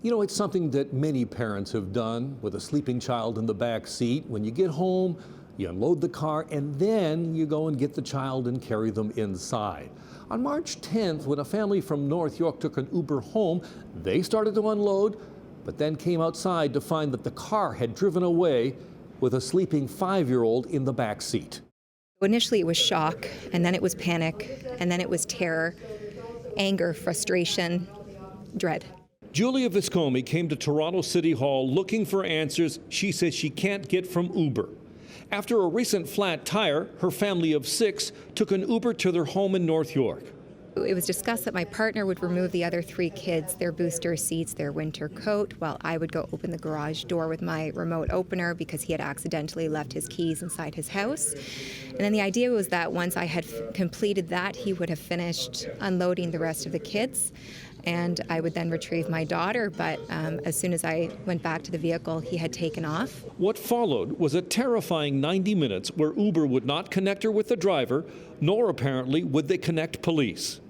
You know, it's something that many parents have done with a sleeping child in the back seat. When you get home, you unload the car, and then you go and get the child and carry them inside. On March 10th, when a family from North York took an Uber home, they started to unload, but then came outside to find that the car had driven away with a sleeping 5-year-old in the back seat. Initially it was shock, and then it was panic, and then it was terror, anger, frustration, dread. Julia Viscomi came to Toronto City Hall looking for answers she says she can't get from Uber. After a recent flat tire, her family of 6 took an Uber to their home in North York. It was discussed that my partner would remove the other 3 kids, their booster seats, their winter coat, while I would go open the garage door with my remote opener because he had accidentally left his keys inside his house. And then the idea was that once I had completed that, he would have finished unloading the rest of the kids, and I would then retrieve my daughter. But as soon as I went back to the vehicle, he had taken off. What followed was a terrifying 90 minutes where Uber would not connect her with the driver, nor apparently would they connect police.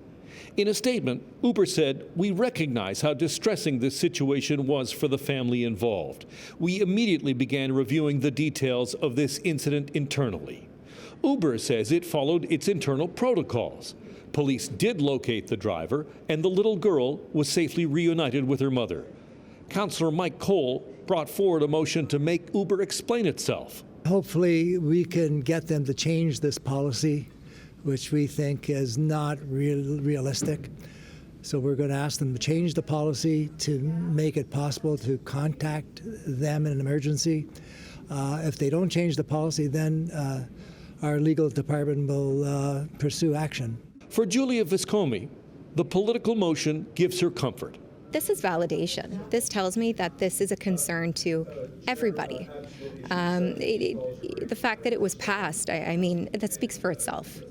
In a statement, Uber said, "We recognize how distressing this situation was for the family involved. We immediately began reviewing the details of this incident internally." Uber says it followed its internal protocols. Police did locate the driver, and the little girl was safely reunited with her mother. Councillor Mike Cole brought forward a motion to make Uber explain itself. Hopefully we can get them to change this policy, which we think is not realistic. So we're going to ask them to change the policy to make it possible to contact them in an emergency. If they don't change the policy, then our legal department will pursue action. For Julia Viscomi, the political motion gives her comfort. This is validation. This tells me that this is a concern to everybody. The fact that it was passed, I mean, that speaks for itself.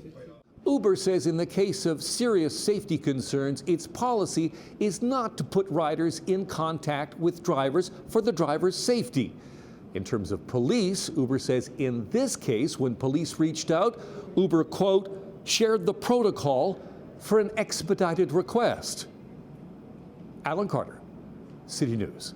Uber says in the case of serious safety concerns, its policy is not to put riders in contact with drivers for the driver's safety. In terms of police, Uber says in this case, when police reached out, Uber, quote, shared the protocol for an expedited request. Alan Carter, City News.